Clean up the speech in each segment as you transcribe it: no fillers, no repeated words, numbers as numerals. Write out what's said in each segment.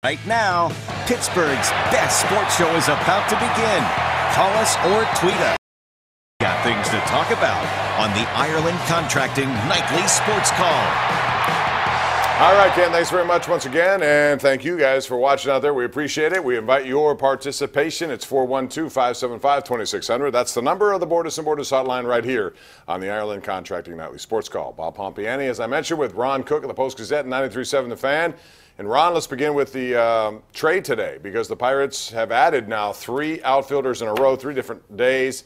Right now, Pittsburgh's best sports show is about to begin. Call us or tweet us. Got things to talk about on the Ireland Contracting Nightly Sports Call. All right, Ken, thanks very much once again, and thank you guys for watching out there. We appreciate it. We invite your participation. It's 412-575-2600. That's the number of the Borders and Borders hotline right here on the Ireland Contracting Nightly Sports Call. Bob Pompeani, as I mentioned, with Ron Cook of the Post-Gazette and 93.7 The Fan. And Ron, let's begin with the trade today, because the Pirates have added now 3 outfielders in a row, 3 different days.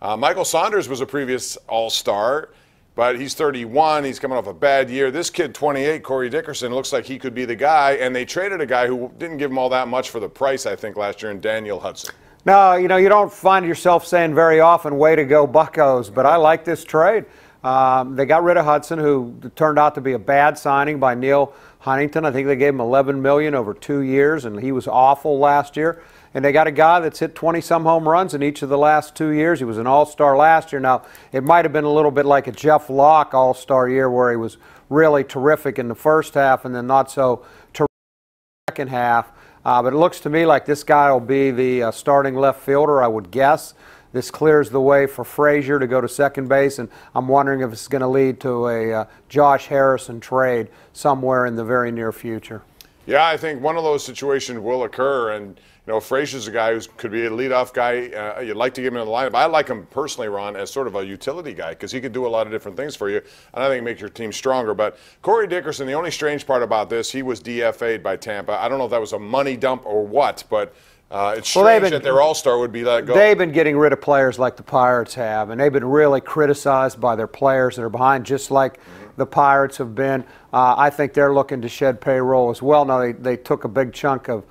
Michael Saunders was a previous All-Star, but he's 31. He's coming off a bad year. This kid, 28, Corey Dickerson, looks like he could be the guy. And they traded a guy who didn't give him all that much for the price, I think, last year, in Daniel Hudson. No, you don't find yourself saying very often, way to go, Buccos, but I like this trade. They got rid of Hudson, who turned out to be a bad signing by Neil Huntington. I think they gave him $11 million over 2 years, and he was awful last year. And they got a guy that's hit 20-some home runs in each of the last 2 years. He was an all-star last year. Now, it might have been a little bit like a Jeff Locke all-star year, where he was really terrific in the first half and then not so terrific in the second half. But it looks to me like this guy will be the starting left fielder, I would guess. This clears the way for Frazier to go to second base, and I'm wondering if it's going to lead to a Josh Harrison trade somewhere in the very near future. Yeah, I think one of those situations will occur, and Frazier's a guy who could be a leadoff guy. You'd like to give him in the lineup. I like him personally, Ron, as sort of a utility guy, because he could do a lot of different things for you, and I think make your team stronger. But Corey Dickerson, the only strange part about this, he was DFA'd by Tampa. I don't know if that was a money dump or what, but it's strange that their all-star would be let go. They've been getting rid of players like the Pirates have, and they've been really criticized by their players that are behind, just like the Pirates have been. I think they're looking to shed payroll as well. Now, they took a big chunk of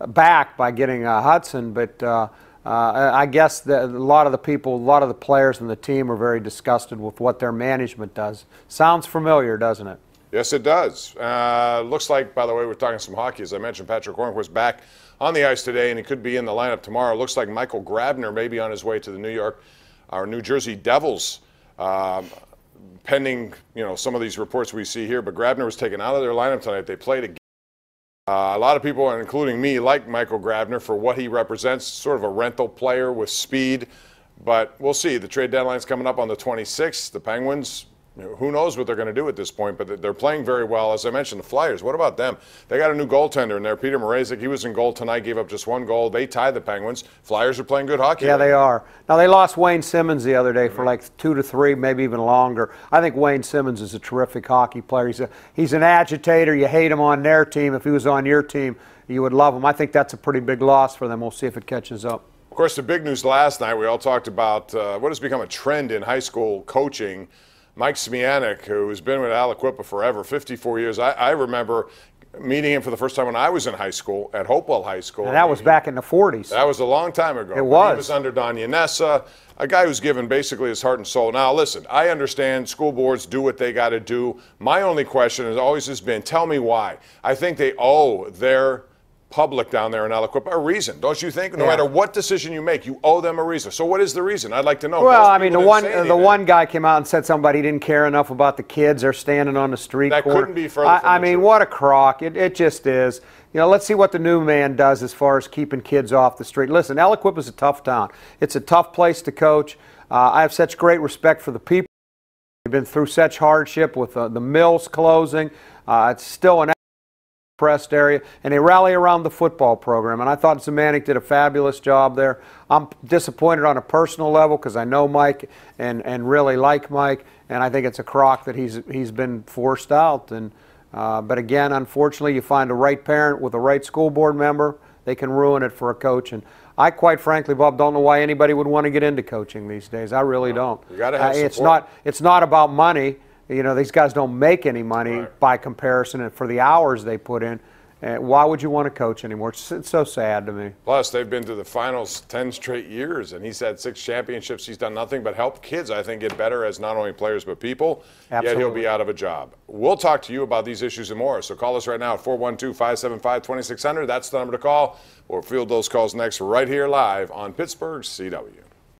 back by getting Hudson, but I guess a lot of the people, a lot of the players and the team are very disgusted with what their management does. Sounds familiar, doesn't it? Yes, it does. Looks like, by the way, we're talking some hockey. As I mentioned, Patrick Hornquist back on the ice today, and he could be in the lineup tomorrow. Looks like Michael Grabner may be on his way to the New Jersey Devils, pending some of these reports we see here. But Grabner was taken out of their lineup tonight. They played again. A lot of people, including me, like Michael Grabner for what he represents, sort of a rental player with speed. But we'll see. The trade deadline's coming up on the 26th. The Penguins, who knows what they're going to do at this point, but they're playing very well. As I mentioned, the Flyers, what about them? They got a new goaltender in there, Peter Mrazek. He was in goal tonight, gave up just 1 goal. They tied the Penguins. Flyers are playing good hockey. Yeah, they are. Now, they lost Wayne Simmons the other day for like 2 to 3, maybe even longer. I think Wayne Simmons is a terrific hockey player. He's an agitator. You hate him on their team. If he was on your team, you would love him. I think that's a pretty big loss for them. We'll see if it catches up. Of course, the big news last night, we all talked about what has become a trend in high school coaching. Mike Smianik, who's been with Aliquippa forever, 54 years. I remember meeting him for the first time when I was in high school at Hopewell High School. And that was back in the 40s. That was a long time ago. It was. He was under Don Yanessa, a guy who's given basically his heart and soul. Now, listen, I understand school boards do what they got to do. My only question has always just been, tell me why. I think they owe their public down there in Aliquippa a reason, don't you think? No matter what decision you make, you owe them a reason. So what is the reason? I'd like to know. Well, I mean, the one guy came out and said somebody didn't care enough about the kids. They're standing on the street corner. That couldn't be further from I mean, what a crock. It just is. Let's see what the new man does as far as keeping kids off the street. Listen, Aliquippa is a tough town. It's a tough place to coach. I have such great respect for the people. They've been through such hardship with the mills closing. It's still an pressed area, and they rally around the football program, and I thought Zemanek did a fabulous job there. I'm disappointed on a personal level because I know Mike and really like Mike, and I think it's a crock that he's been forced out. And but again, unfortunately, you find a right parent with a right school board member, they can ruin it for a coach. And I, quite frankly, Bob, don't know why anybody would want to get into coaching these days. I really don't. You got to have support. It's not about money. These guys don't make any money by comparison, and for the hours they put in, why would you want to coach anymore? It's so sad to me. Plus, they've been to the finals 10 straight years, and he's had 6 championships. He's done nothing but help kids, I think, get better as not only players but people. Absolutely. Yet he'll be out of a job. We'll talk to you about these issues and more. So call us right now at 412-575-2600. That's the number to call. We'll field those calls next right here live on Pittsburgh's CW.